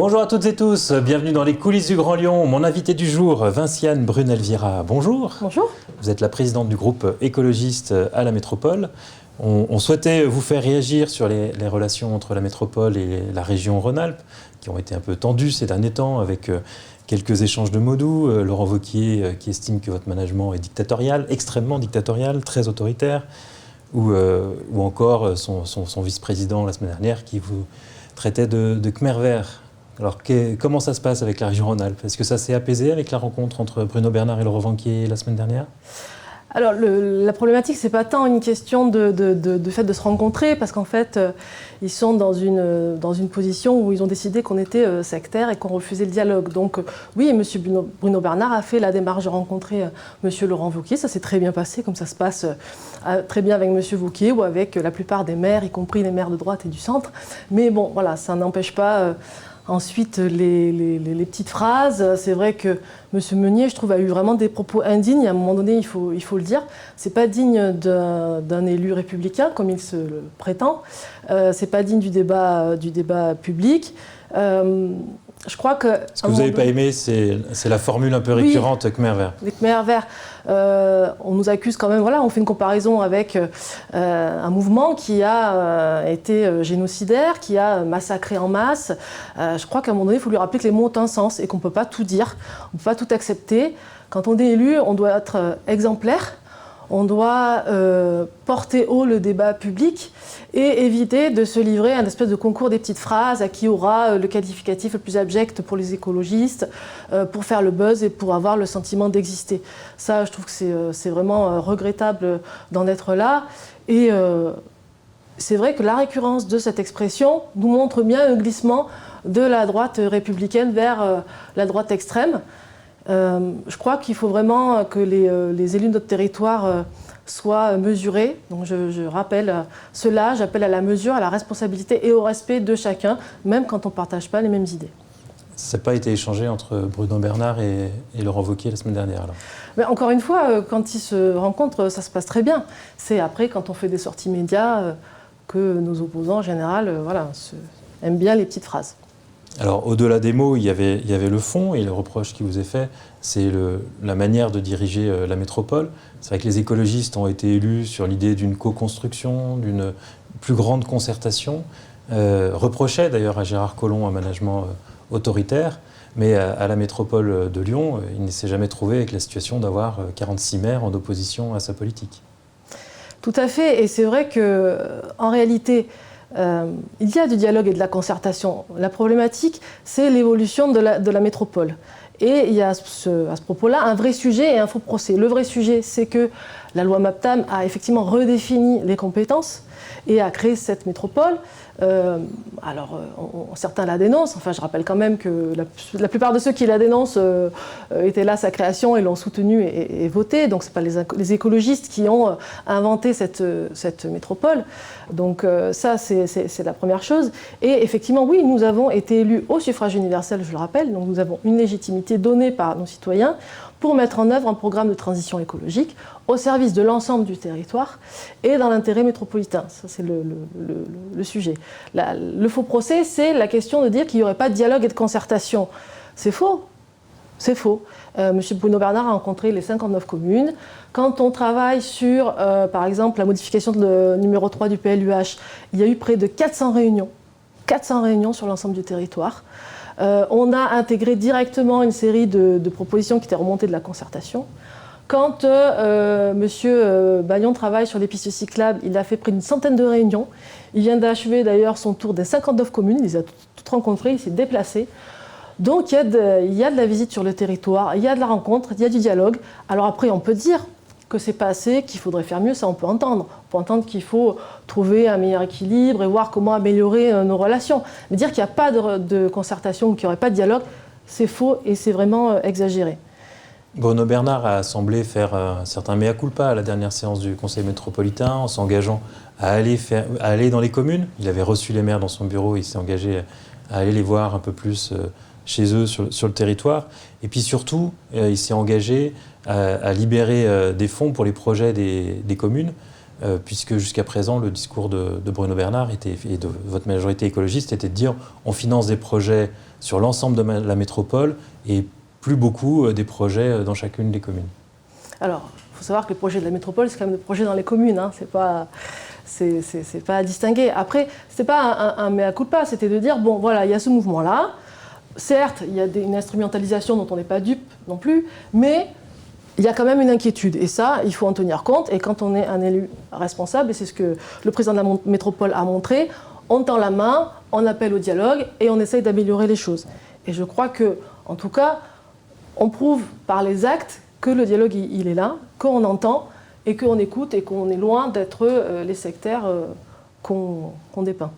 Bonjour à toutes et tous, bienvenue dans les coulisses du Grand Lyon. Mon invité du jour, Vinciane Brunel-Vira. Bonjour. Bonjour. Vous êtes la présidente du groupe écologiste à la métropole. On souhaitait vous faire réagir sur les relations entre la métropole et la région Rhône-Alpes, qui ont été un peu tendues ces derniers temps avec quelques échanges de mots doux. Laurent Wauquiez qui estime que votre management est dictatorial, extrêmement dictatorial, très autoritaire, ou encore son vice-président la semaine dernière qui vous traitait de Khmer vert. Alors comment ça se passe avec la région Rhône-Alpes? Est-ce que ça s'est apaisé avec la rencontre entre Bruno Bernard et Laurent Wauquiez la semaine dernière? Alors la problématique, c'est pas tant une question de fait de se rencontrer, parce qu'en fait, ils sont dans une position où ils ont décidé qu'on était sectaire et qu'on refusait le dialogue. Donc oui, M. Bruno Bernard a fait la démarche de rencontrer M. Laurent Wauquiez. Ça s'est très bien passé, comme ça se passe très bien avec M. Wauquiez ou avec la plupart des maires, y compris les maires de droite et du centre. Mais bon, voilà, ça n'empêche pas... Ensuite, les petites phrases, c'est vrai que M. Meunier, je trouve, a eu vraiment des propos indignes. À un moment donné, il faut le dire. C'est pas digne d'un élu républicain, comme il se le prétend. C'est pas digne du débat public. Je crois que... Ce que vous n'avez pas aimé, c'est la formule un peu récurrente, oui, Khmer vert. Les Khmer verts. On nous accuse quand même, voilà, on fait une comparaison avec un mouvement qui a été génocidaire, qui a massacré en masse. Je crois qu'à un moment donné, il faut lui rappeler que les mots ont un sens et qu'on ne peut pas tout dire, on ne peut pas tout accepter. Quand on est élu, on doit être exemplaire, on doit porter haut le débat public et éviter de se livrer à une espèce de concours des petites phrases à qui aura le qualificatif le plus abject pour les écologistes, pour faire le buzz et pour avoir le sentiment d'exister. Ça, je trouve que c'est vraiment regrettable d'en être là. Et c'est vrai que la récurrence de cette expression nous montre bien un glissement de la droite républicaine vers la droite extrême. Je crois qu'il faut vraiment que les élus de notre territoire soient mesurés. Donc je rappelle cela, j'appelle à la mesure, à la responsabilité et au respect de chacun, même quand on ne partage pas les mêmes idées. Ça n'a pas été échangé entre Bruno Bernard et Laurent Wauquiez la semaine dernière alors? Mais encore une fois, quand ils se rencontrent, ça se passe très bien. C'est après, quand on fait des sorties médias, que nos opposants, en général, aiment bien les petites phrases. Alors, au-delà des mots, il y avait le fond, et le reproche qui vous est fait, c'est la manière de diriger la métropole. C'est vrai que les écologistes ont été élus sur l'idée d'une co-construction, d'une plus grande concertation, reprochaient d'ailleurs à Gérard Collomb un management autoritaire, mais à la métropole de Lyon, il ne s'est jamais trouvé avec la situation d'avoir 46 maires en opposition à sa politique. Tout à fait, et c'est vrai qu'en réalité, il y a du dialogue et de la concertation. La problématique, c'est l'évolution de la métropole. Et il y a à ce propos-là un vrai sujet et un faux procès. Le vrai sujet, c'est que la loi MAPTAM a effectivement redéfini les compétences et a créé cette métropole. Certains la dénoncent. Enfin, je rappelle quand même que la plupart de ceux qui la dénoncent étaient là à sa création et l'ont soutenue et votée. Donc, ce n'est pas les écologistes qui ont inventé cette métropole. Donc, ça, c'est la première chose. Et effectivement, oui, nous avons été élus au suffrage universel, je le rappelle. Donc, nous avons une légitimité donnée par nos citoyens pour mettre en œuvre un programme de transition écologique au service de l'ensemble du territoire et dans l'intérêt métropolitain. Ça, c'est le sujet. Le faux procès, c'est la question de dire qu'il n'y aurait pas de dialogue et de concertation. C'est faux. C'est faux. M. Bruno Bernard a rencontré les 59 communes. Quand on travaille sur, par exemple, la modification de numéro 3 du PLUH, il y a eu près de 400 réunions. 400 réunions sur l'ensemble du territoire. On a intégré directement une série de propositions qui étaient remontées de la concertation. Quand M. Bayon travaille sur les pistes cyclables, il a fait près d'une centaine de réunions. Il vient d'achever d'ailleurs son tour des 59 communes, il les a toutes rencontrées, il s'est déplacé. Donc il y a de la visite sur le territoire, il y a de la rencontre, il y a du dialogue. Alors après, on peut dire que c'est pas assez, qu'il faudrait faire mieux, ça on peut entendre. On peut entendre qu'il faut trouver un meilleur équilibre et voir comment améliorer nos relations. Mais dire qu'il n'y a pas de concertation ou qu'il n'y aurait pas de dialogue, c'est faux et c'est vraiment exagéré. Bruno Bernard a semblé faire un certain mea culpa à la dernière séance du Conseil métropolitain en s'engageant à aller dans les communes. Il avait reçu les maires dans son bureau, il s'est engagé à aller les voir un peu plus chez eux sur le territoire. Et puis surtout, il s'est engagé à libérer des fonds pour les projets des communes puisque jusqu'à présent, le discours de Bruno Bernard et de votre majorité écologiste était de dire on finance des projets sur l'ensemble de la métropole et plus beaucoup des projets dans chacune des communes. Alors, il faut savoir que les projets de la métropole, c'est quand même des projets dans les communes, hein. C'est pas à distinguer. Après, c'était pas un mea culpa, c'était de dire, bon, voilà, il y a ce mouvement-là. Certes, il y a une instrumentalisation dont on n'est pas dupe non plus, mais il y a quand même une inquiétude. Et ça, il faut en tenir compte. Et quand on est un élu responsable, et c'est ce que le président de la métropole a montré, on tend la main, on appelle au dialogue et on essaye d'améliorer les choses. Et je crois que, en tout cas, on prouve par les actes que le dialogue, il est là, qu'on entend et qu'on écoute et qu'on est loin d'être les sectaires qu'on dépeint.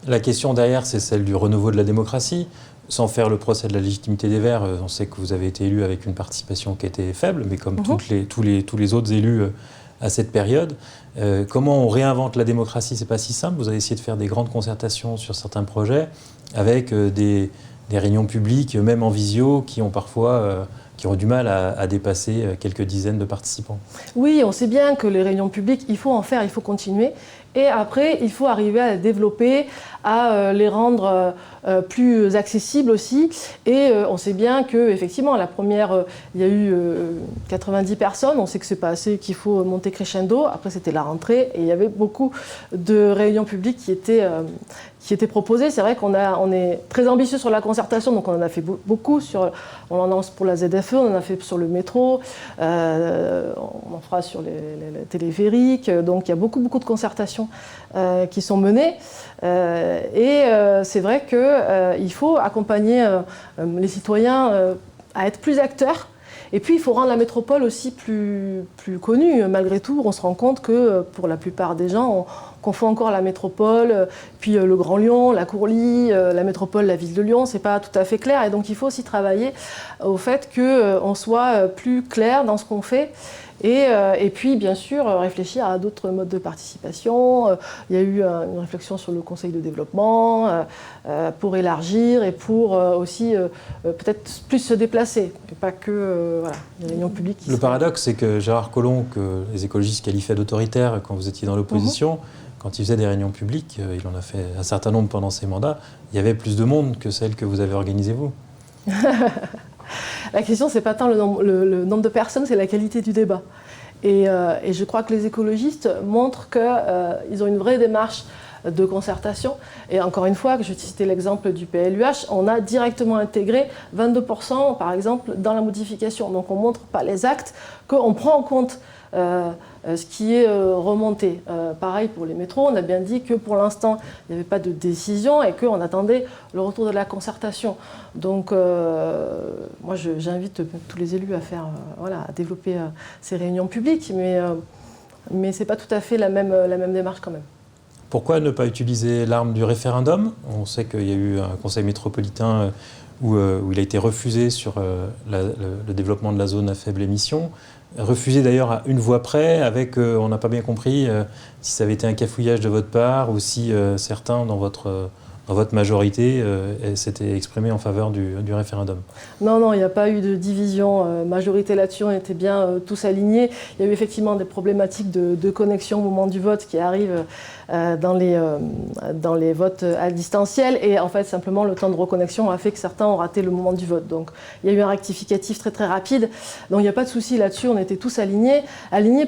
La question derrière, c'est celle du renouveau de la démocratie. Sans faire le procès de la légitimité des Verts, on sait que vous avez été élu avec une participation qui était faible, mais comme tous les autres élus à cette période. Comment on réinvente la démocratie? C'est pas si simple. Vous avez essayé de faire des grandes concertations sur certains projets, avec des réunions publiques, même en visio, qui ont parfois qui ont du mal à dépasser quelques dizaines de participants. Oui, on sait bien que les réunions publiques, il faut en faire, il faut continuer. Et après, il faut arriver à les développer, à les rendre plus accessibles aussi. Et on sait bien qu'effectivement, la première, il y a eu 90 personnes. On sait que ce n'est pas assez, qu'il faut monter crescendo. Après, c'était la rentrée et il y avait beaucoup de réunions publiques qui étaient proposées. C'est vrai qu'on est très ambitieux sur la concertation, donc on en a fait beaucoup. On en a pour la ZFE, on en a fait sur le métro, on en fera sur les téléphériques. Donc il y a beaucoup de concertations qui sont menées. C'est vrai qu'il faut accompagner les citoyens à être plus acteurs. Et puis, il faut rendre la métropole aussi plus connue. Malgré tout, on se rend compte que pour la plupart des gens, on confond encore la métropole, puis le Grand Lyon, la Courlie, la métropole, la ville de Lyon. C'est pas tout à fait clair. Et donc, il faut aussi travailler au fait qu'on soit plus clair dans ce qu'on fait. Et puis, bien sûr, réfléchir à d'autres modes de participation. Il y a eu une réflexion sur le conseil de développement pour élargir et pour aussi peut-être plus se déplacer. Et pas que les réunions publiques. Le paradoxe, c'est que Gérard Collomb, que les écologistes qualifiaient d'autoritaire quand vous étiez dans l'opposition, quand il faisait des réunions publiques, il en a fait un certain nombre pendant ses mandats, il y avait plus de monde que celles que vous avez organisées vous. La question, c'est pas tant le nombre de personnes, c'est la qualité du débat. Et je crois que les écologistes montrent qu'ils ont une vraie démarche de concertation. Et encore une fois, je citais l'exemple du PLUH, on a directement intégré 22% par exemple dans la modification. Donc on ne montre pas les actes, qu'on prend en compte ce qui est remonté. Pareil pour les métros, on a bien dit que pour l'instant, il n'y avait pas de décision et qu'on attendait le retour de la concertation. Donc moi, j'invite tous les élus à faire, à développer ces réunions publiques, mais ce n'est pas tout à fait la même démarche quand même. Pourquoi ne pas utiliser l'arme du référendum? On sait qu'il y a eu un conseil métropolitain où il a été refusé sur le développement de la zone à faible émission. Refusé d'ailleurs à une voix près, avec, on n'a pas bien compris si ça avait été un cafouillage de votre part ou si certains dans votre majorité s'étaient exprimés en faveur du référendum. Non, il n'y a pas eu de division majorité là-dessus, on était bien tous alignés. Il y a eu effectivement des problématiques de connexion au moment du vote qui arrivent dans les votes à distanciel et en fait simplement le temps de reconnexion a fait que certains ont raté le moment du vote. Donc il y a eu un rectificatif très très rapide, donc il n'y a pas de souci là-dessus, on était tous alignés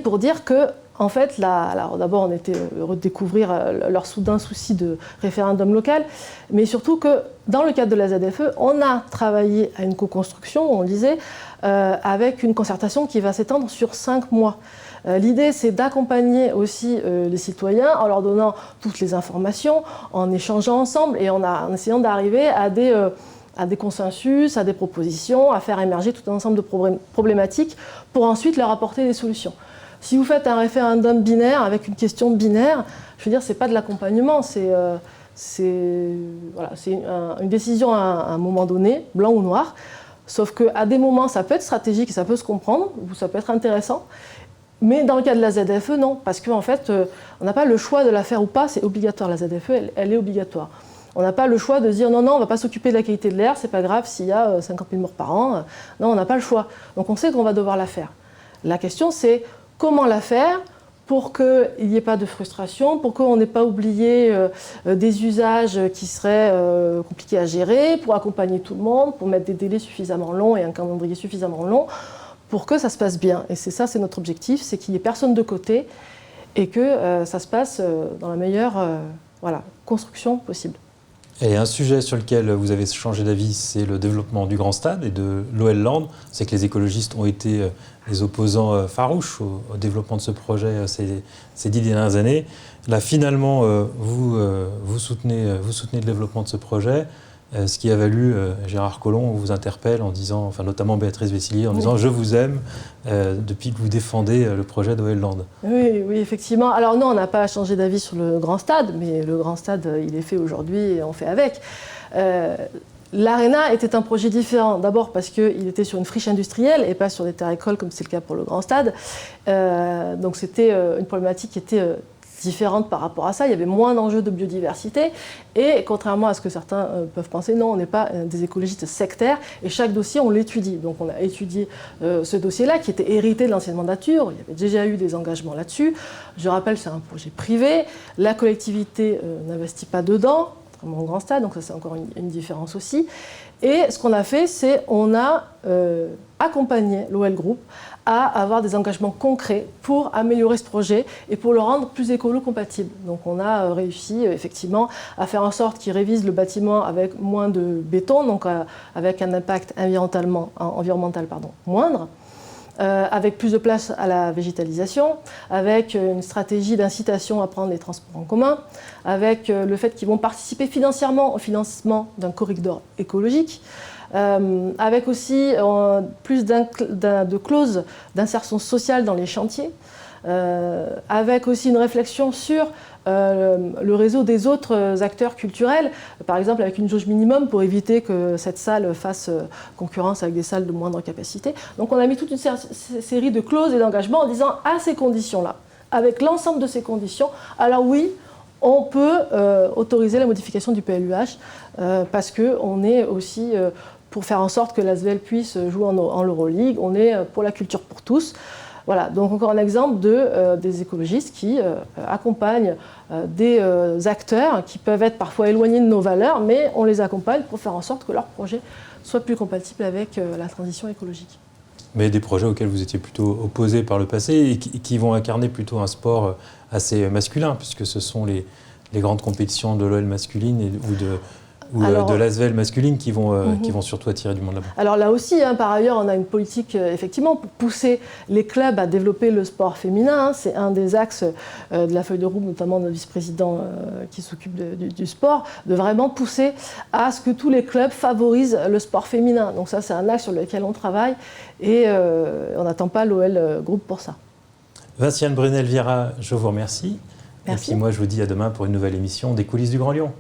pour dire que en fait, alors d'abord, on était heureux de découvrir leur soudain souci de référendum local, mais surtout que dans le cadre de la ZFE, on a travaillé à une co-construction, on le disait, avec une concertation qui va s'étendre sur 5 mois. L'idée, c'est d'accompagner aussi les citoyens en leur donnant toutes les informations, en échangeant ensemble et en essayant d'arriver à des consensus, à des propositions, à faire émerger tout un ensemble de problématiques pour ensuite leur apporter des solutions. Si vous faites un référendum binaire avec une question binaire, je veux dire, c'est pas de l'accompagnement, c'est une décision à un moment donné, blanc ou noir. Sauf qu'à des moments, ça peut être stratégique et ça peut se comprendre, ou ça peut être intéressant. Mais dans le cas de la ZFE, non, parce qu'en fait, on n'a pas le choix de la faire ou pas, c'est obligatoire. La ZFE, elle est obligatoire. On n'a pas le choix de se dire non, on ne va pas s'occuper de la qualité de l'air, c'est pas grave s'il y a 50 000 morts par an. Non, on n'a pas le choix. Donc on sait qu'on va devoir la faire. La question, c'est comment la faire pour qu'il n'y ait pas de frustration, pour qu'on n'ait pas oublié des usages qui seraient compliqués à gérer, pour accompagner tout le monde, pour mettre des délais suffisamment longs et un calendrier suffisamment long, pour que ça se passe bien. Et c'est notre objectif, c'est qu'il n'y ait personne de côté et que ça se passe dans la meilleure construction possible. Et un sujet sur lequel vous avez changé d'avis, c'est le développement du Grand Stade et de l'OL Land. C'est que les écologistes ont été les opposants farouches au développement de ce projet ces 10 dernières années. Là, finalement, vous soutenez le développement de ce projet, ce qui a valu Gérard Collomb vous interpelle en disant, enfin notamment Béatrice Vessillier, en disant « Je vous aime » depuis que vous défendez le projet d'OL Land. Oui, effectivement. Alors non, on n'a pas changé d'avis sur le Grand Stade, mais le Grand Stade, il est fait aujourd'hui et on fait avec. L'Arena était un projet différent. D'abord parce qu'il était sur une friche industrielle et pas sur des terres agricoles comme c'est le cas pour le Grand Stade. Donc c'était une problématique qui était différente par rapport à ça. Il y avait moins d'enjeux de biodiversité. Et contrairement à ce que certains peuvent penser, non, on n'est pas des écologistes sectaires. Et chaque dossier, on l'étudie. Donc on a étudié ce dossier-là qui était hérité de l'ancienne mandature. Il y avait déjà eu des engagements là-dessus. Je rappelle, c'est un projet privé. La collectivité n'investit pas dedans, contrairement au Grand Stade. Donc ça, c'est encore une différence aussi. Et ce qu'on a fait, c'est on a accompagné l'OL Group à avoir des engagements concrets pour améliorer ce projet et pour le rendre plus écolo-compatible. Donc on a réussi effectivement à faire en sorte qu'il révise le bâtiment avec moins de béton, donc avec un impact environnemental moindre, avec plus de place à la végétalisation, avec une stratégie d'incitation à prendre les transports en commun, avec le fait qu'ils vont participer financièrement au financement d'un corridor écologique, avec aussi plus de clauses d'insertion sociale dans les chantiers, avec aussi une réflexion sur le réseau des autres acteurs culturels, par exemple avec une jauge minimum pour éviter que cette salle fasse concurrence avec des salles de moindre capacité. Donc on a mis toute une série de clauses et d'engagements en disant à ces conditions-là, avec l'ensemble de ces conditions, alors oui, on peut autoriser la modification du PLUH parce qu'on est aussi pour faire en sorte que l'ASVEL puisse jouer en Euroleague, on est pour la culture pour tous. Voilà, donc encore un exemple des écologistes qui accompagnent des acteurs qui peuvent être parfois éloignés de nos valeurs, mais on les accompagne pour faire en sorte que leur projet soit plus compatible avec la transition écologique. Mais des projets auxquels vous étiez plutôt opposés par le passé et qui vont incarner plutôt un sport assez masculin, puisque ce sont les grandes compétitions de l'OL masculine ou de l'ASVEL masculine qui vont surtout attirer du monde là-bas. Alors là aussi, par ailleurs, on a une politique effectivement pour pousser les clubs à développer le sport féminin. C'est un des axes de la feuille de route, notamment de notre vice-président qui s'occupe du sport, de vraiment pousser à ce que tous les clubs favorisent le sport féminin. Donc ça, c'est un axe sur lequel on travaille et on n'attend pas l'OL Group pour ça. Vinciane Brunel-Viera, je vous remercie. Merci. Et puis moi, je vous dis à demain pour une nouvelle émission des coulisses du Grand Lyon.